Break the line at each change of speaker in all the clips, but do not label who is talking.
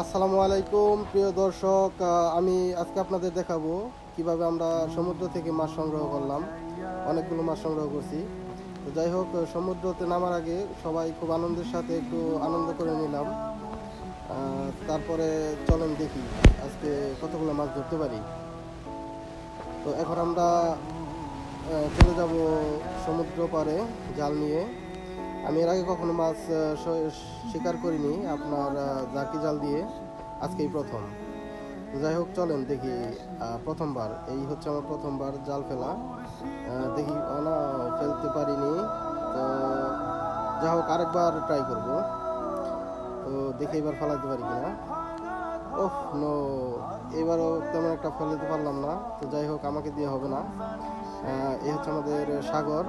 আসসালামু আলাইকুম প্রিয় দর্শক, আমি আজকে আপনাদের দেখাবো কিভাবে আমরা সমুদ্র থেকে মাছ সংগ্রহ করলাম। অনেকগুলো মাছ সংগ্রহ করছি। তো যাই হোক, সমুদ্রতে নামার আগে সবাই খুব আনন্দের সাথে একটু আনন্দ করে নিলাম। তারপরে চলেন দেখি আজকে কতগুলো মাছ ধরতে পারি। তো এখন আমরা চলে যাব সমুদ্র পাড়ে জাল নিয়ে। আমি এর আগে কখনো মাছ শিকার করিনি আপনার জাকি জাল দিয়ে, আজকেই প্রথম। যাই হোক, চলেন দেখি। প্রথমবার, এই হচ্ছে আমার প্রথমবার জাল ফেলা। দেখি না ফেলতে পারিনি, তো যাই হোক আরেকবার ট্রাই করব। তো দেখি এবার ফেলাতে পারি কিনা। ওহ নো, এবারও তেমন একটা ফেলতে পারলাম না। তো যাই হোক, আমাকে দিয়ে হবে না। এই হচ্ছে আমাদের সাগর।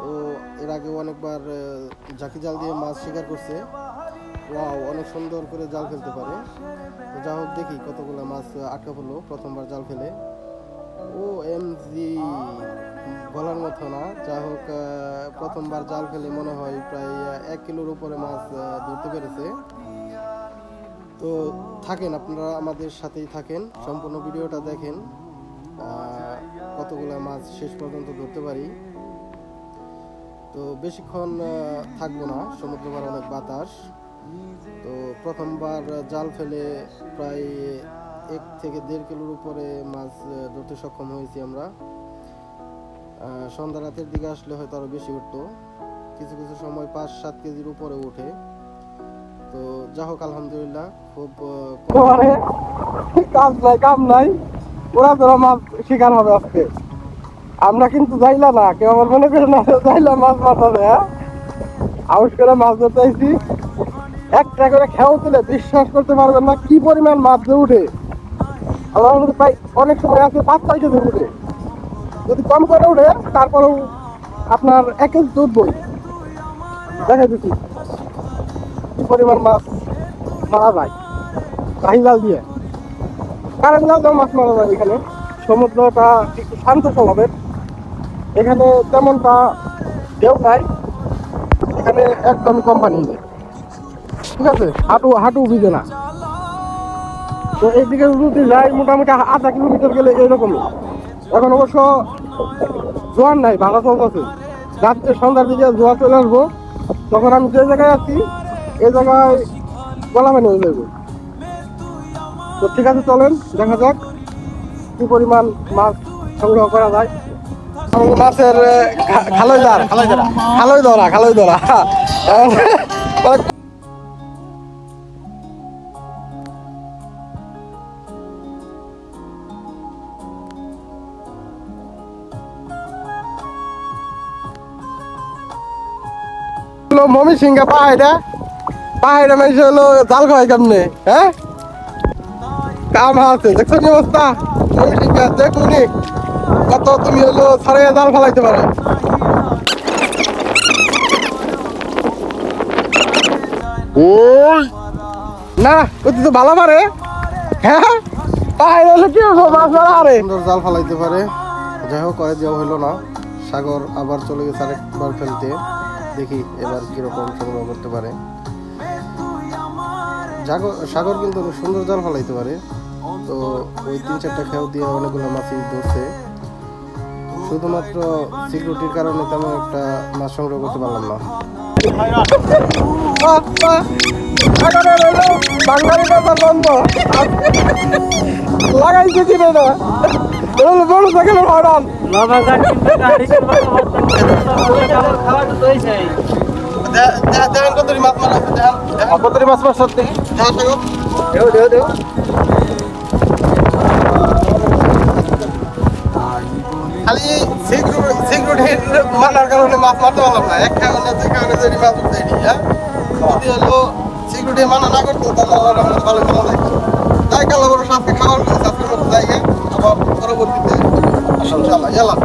ও এর আগে অনেকবার জাকি জাল দিয়ে মাছ শিকার করছে। ওয়াও, অনেক সুন্দর করে জাল ফেলতে পারে। তো যা হোক, দেখি কতগুলো মাছ আটকা পড়লো প্রথমবার জাল ফেলে। ও এম জি, বলার মতো না। যা হোক, প্রথমবার জাল ফেলে মনে হয় প্রায় 1 কিলোর উপরে মাছ ধরতে পেরেছে। তো থাকেন, আপনারা আমাদের সাথেই থাকেন, সম্পূর্ণ ভিডিওটা দেখেন কতগুলো মাছ শেষ পর্যন্ত ধরতে পারি। তো বেশিক্ষণ থাকবো না, সমুদ্র পাড়ে অনেক বাতাস। তো প্রথমবার জাল ফেলে প্রায় 1 থেকে 1.5 কিলোর উপরে মাছ ধরতে সক্ষম হয়েছি আমরা। সন্ধ্যা রাতের দিকে আসলে হয়তো আরও বেশি উঠতো, কিছু কিছু সময় 5-7 কেজির উপরে ওঠে। তো যা হোক, আলহামদুলিল্লাহ, খুব
কাম নাই ওরা তোরা মাছ শিকার হবে আজকে। আমরা কিন্তু যাইলা না, কেউ আমার মনে করে না যাইলা মাছ মারতে। আউশ করে মাছ ধরতে আইছি, একটা করে খেয়াও তুলে বিশ্বাস করতে পারবেন না কি পরিমাণ মাছ যে উঠে। আমার মধ্যে প্রায় অনেক সময় আছে 5-6 কেজি উঠে। যদি কম করে উঠে তারপরেও আপনার 1 কেজি দুধ বই দেখা দিচ্ছি কি পরিমাণ মাছ মারা যায় কাহি জাল দিয়ে। কারেন্ট জাল দিয়ে মাছ মারা যায়। এখানে সমুদ্রটা একটু শান্ত স্বভাবের, এখানে তেমনটা ঢেউ নাই, এখানে একদম কোম্পানি, ঠিক আছে, হাঁটু হাঁটু ভিজে না। তো এইদিকে যদি যাই মোটামুটি 0.5 কিলোমিটার গেলে এইরকমই। এখন অবশ্য জোয়ার নাই, ভালো চলতেছে। রাত্রে সন্ধ্যার দিকে জোয়ার চলে আসবো, তখন আমি যে জায়গায় আছি এই জায়গায় গলামানি হয়ে যাবো। তো ঠিক আছে, চলেন দেখা যাক কি পরিমাণ মাছ সংগ্রহ করা যায়। মাছের খালই ধরা মমি সিংহা পাহাড়ে মেশে হলো জাল খাওয়াই কেমনে। হ্যাঁ, কাম আছে, দেখছো কি অবস্থা। মমি সিংহা দেখুনি কত তুমি হলো ছাড়াইয়া জাল ফেলাইতে পারো। ওই না, ওই তো ভালো পারে। হ্যাঁ, পাহাড়ে হলো কি মাছ মারা আরে
সুন্দর জাল ফেলাইতে পারে। যাই হোক, কয়ে দেওয়া হলো না। সাগর আবার চলে গেছে আরেকবার ফেলতে। দেখি এবার কিরকম সংগ্রহ করতে পারে। সাগর কিন্তু সুন্দর জাল ফেলাইতে পারে। তো ওই 3-4টা খেয়াও দিয়ে অনেকগুলো মাছই ধরছে। শুধুমাত্র সিকিউরিটির কারণে তেমন একটা মাছ সংগ্রহ করতে পারলাম না।
লাগাইছে কি না বড় থাকেন হরান মাছ মাছ সত্যি
খালি সিকিউরিটি মানার কারণে মাছ মারতে পারলাম না। এক কারণে দুই কারণে যদি মাছ উঠতে হ্যাঁ, যদি হলো সিকিউরিটি মানা না করতো তাহলে ভালো ভালো লাগতো। তাই কালো বড় সাপকে খাবার আজকের মতো জায়গায় আবার পরবর্তীতে ইনশাআল্লাহ।